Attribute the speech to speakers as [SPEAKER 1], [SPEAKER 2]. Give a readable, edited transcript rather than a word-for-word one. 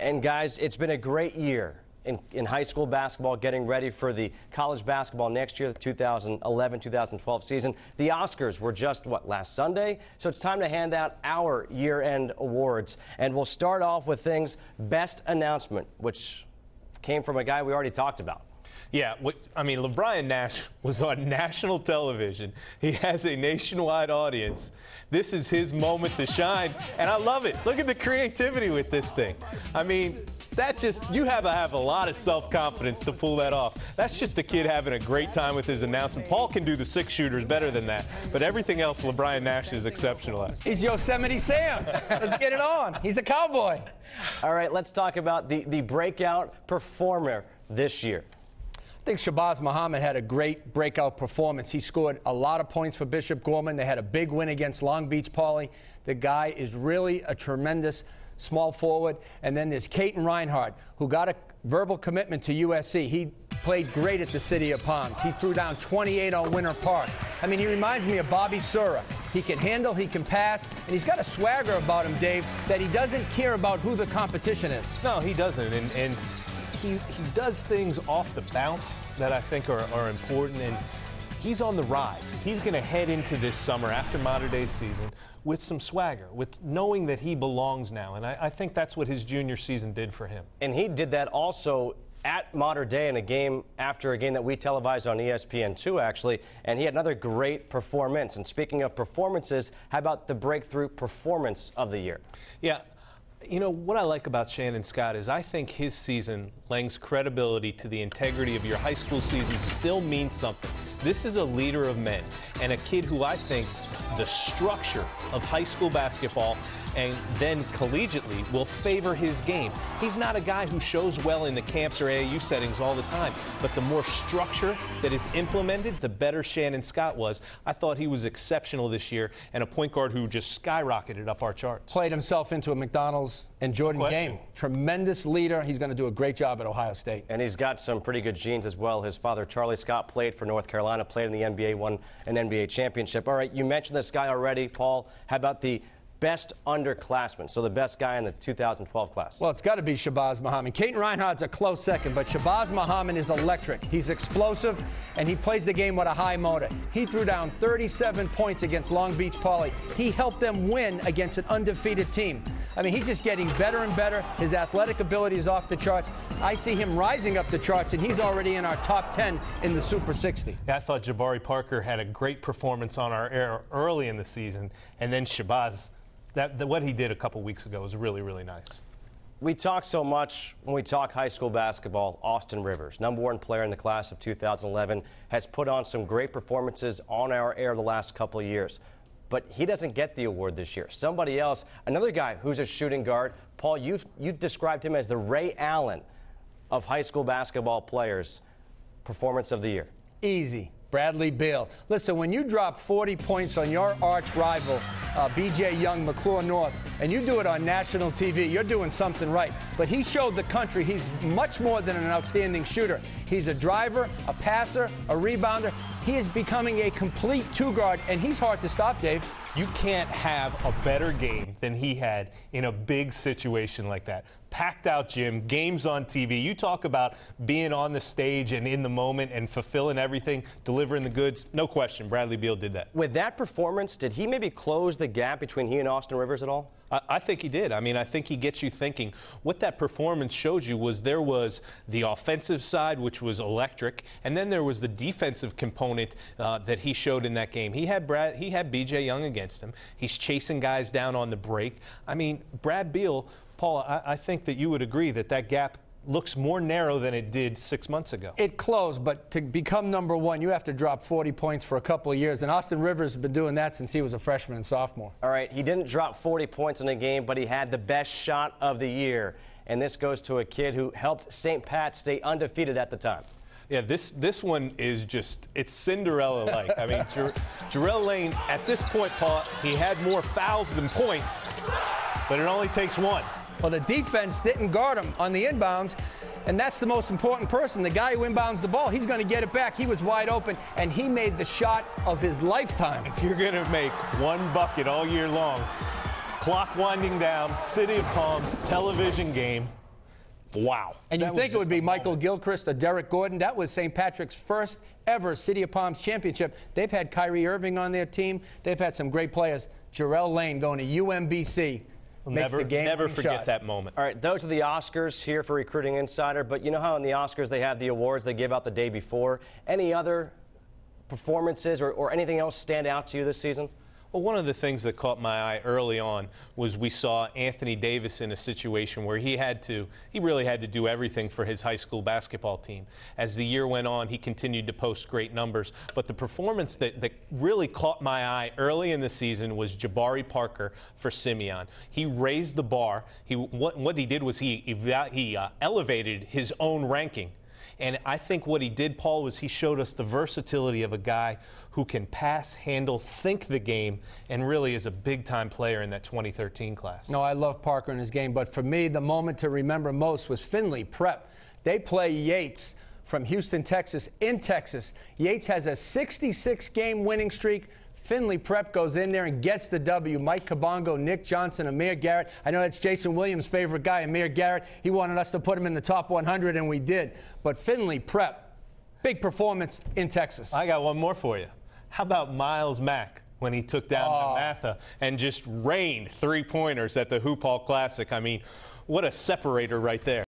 [SPEAKER 1] And guys, it's been a great year in high school basketball, getting ready for the college basketball next year, the 2011-2012 season. The Oscars were just, last Sunday? So it's time to hand out our year-end awards. And we'll start off with things best announcement, which came from a guy we already talked about.
[SPEAKER 2] Yeah, LeBron Nash was on national television. He has a nationwide audience. This is his moment to shine, and I love it. Look at the creativity with this thing. You have to have a lot of self-confidence to pull that off. That's just a kid having a great time with his announcement. Paul can do the six-shooters better than that, but everything else LeBron Nash is exceptional at.
[SPEAKER 3] He's Yosemite Sam. Let's get it on. He's a cowboy.
[SPEAKER 1] All right, let's talk about the breakout performer this year.
[SPEAKER 3] I think Shabazz Muhammad had a great breakout performance. He scored a lot of points for Bishop Gorman. They had a big win against Long Beach Poly. The guy is really a tremendous small forward. And then there's Caton Reinhardt, who got a verbal commitment to USC. He played great at the City of Palms. He threw down 28 on Winter Park. He reminds me of Bobby Sura. He can handle, he can pass, and he's got a swagger about him, Dave, that he doesn't care about who the competition is.
[SPEAKER 2] No, he doesn't. And he does things off the bounce that I think are important, and he's on the rise. He's going to head into this summer after Mater Dei season with some swagger, with knowing that he belongs now, and I think that's what his junior season did for him.
[SPEAKER 1] And he did that also at Mater Dei in a game after a game that we televised on ESPN2, actually, and he had another great performance. And speaking of performances, how about the breakthrough performance of the year?
[SPEAKER 2] Yeah. You know, what I like about Shannon Scott is I think his season lends credibility to the integrity of your high school season still means something. This is a leader of men and a kid who I think the structure of high school basketball and then collegiately will favor his game. He's not a guy who shows well in the camps or AAU settings all the time, but the more structure that is implemented, the better Shannon Scott was. I thought he was exceptional this year and a point guard who just skyrocketed up our charts.
[SPEAKER 3] Played himself into a McDonald's and Jordan game. Tremendous leader. He's going to do a great job at Ohio State.
[SPEAKER 1] And he's got some pretty good genes as well. His father, Charlie Scott, played for North Carolina, played in the NBA, won an NBA championship. All right, you mentioned this guy already, Paul. How about the best underclassman, so the best guy in the 2012 class?
[SPEAKER 3] Well, it's got to be Shabazz Muhammad. Caton Reinhardt's a close second, but Shabazz Muhammad is electric. He's explosive, and he plays the game with a high motor. He threw down 37 points against Long Beach Poly. He helped them win against an undefeated team. He's just getting better and better. His athletic ability is off the charts. I see him rising up the charts, and he's already in our top 10 in the Super 60.
[SPEAKER 2] Yeah, I thought Jabari Parker had a great performance on our air early in the season, and then Shabazz, what he did a couple weeks ago was really, really nice.
[SPEAKER 1] We talk so much when we talk high school basketball. Austin Rivers, #1 player in the class of 2011, has put on some great performances on our air the last couple of years. But he doesn't get the award this year. Somebody else, another guy who's a shooting guard. Paul, you've described him as the Ray Allen of high school basketball players. Performance of the year.
[SPEAKER 3] Easy. Bradley Beal. Listen, when you drop 40 points on your arch rival, B.J. Young, McClure North, and you do it on national TV, you're doing something right. But he showed the country he's much more than an outstanding shooter. He's a driver, a passer, a rebounder. He is becoming a complete two-guard, and he's hard to stop, Dave.
[SPEAKER 2] You can't have a better game than he had in a big situation like that. Packed out gym, games on TV. You talk about being on the stage and in the moment and fulfilling everything, delivering the goods. No question, Bradley Beal did that.
[SPEAKER 1] With that performance, did he maybe close the gap between he and Austin Rivers at all?
[SPEAKER 2] I think he did. I think he gets you thinking. What that performance showed you was there was the offensive side, which was electric, and then there was the defensive component that he showed in that game. He had B.J. Young against him. He's chasing guys down on the break. Brad Beal, Paul, I think that you would agree that gap looks more narrow than it did 6 months ago.
[SPEAKER 3] It closed, but to become #1, you have to drop 40 points for a couple of years, and Austin Rivers has been doing that since he was a freshman and sophomore.
[SPEAKER 1] All right, he didn't drop 40 points in a game, but he had the best shot of the year, and this goes to a kid who helped St. Pat stay undefeated at the time.
[SPEAKER 2] Yeah, this one is just, it's Cinderella-like. Jarrell Lane, at this point, Paul, he had more fouls than points, but it only takes one.
[SPEAKER 3] Well, the defense didn't guard him on the inbounds, and that's the most important person. The guy who inbounds the ball, he's going to get it back. He was wide open, and he made the shot of his lifetime.
[SPEAKER 2] If you're going to make one bucket all year long, clock winding down, City of Palms television game, Wow.
[SPEAKER 3] And you
[SPEAKER 2] That
[SPEAKER 3] think
[SPEAKER 2] was
[SPEAKER 3] it would
[SPEAKER 2] just
[SPEAKER 3] be
[SPEAKER 2] a
[SPEAKER 3] Michael
[SPEAKER 2] moment.
[SPEAKER 3] Gilchrist or Derek Gordon. That was St. Patrick's first ever City of Palms championship. They've had Kyrie Irving on their team. They've had some great players. Jarrell Lane going to UMBC. Makes the game
[SPEAKER 2] Never
[SPEAKER 3] winning
[SPEAKER 2] forget
[SPEAKER 3] shot.
[SPEAKER 2] that moment.
[SPEAKER 1] All right, those are the Oscars here for Recruiting Insider. But you know how in the Oscars they have the awards they give out the day before? Any other performances or anything else stand out to you this season?
[SPEAKER 2] Well, one of the things that caught my eye early on was we saw Anthony Davis in a situation where he really had to do everything for his high school basketball team. As the year went on, he continued to post great numbers. But the performance that really caught my eye early in the season was Jabari Parker for Simeon. He raised the bar. What he did was he elevated his own ranking. And I think what he did, Paul, was he showed us the versatility of a guy who can pass, handle, think the game, and really is a big-time player in that 2013 class.
[SPEAKER 3] No, I love Parker in his game, but for me, the moment to remember most was Findlay Prep. They play Yates from Houston, Texas, in Texas. Yates has a 66-game winning streak. Findlay Prep goes in there and gets the W. Mike Kabongo, Nick Johnson, Amir Garrett. I know that's Jason Williams' favorite guy, Amir Garrett. He wanted us to put him in the top 100, and we did. But Findlay Prep, big performance in Texas.
[SPEAKER 2] I got one more for you. How about Miles Mack when he took down DeMatha and just rained three-pointers at the Hoop Hall Classic? I mean, what a separator right there.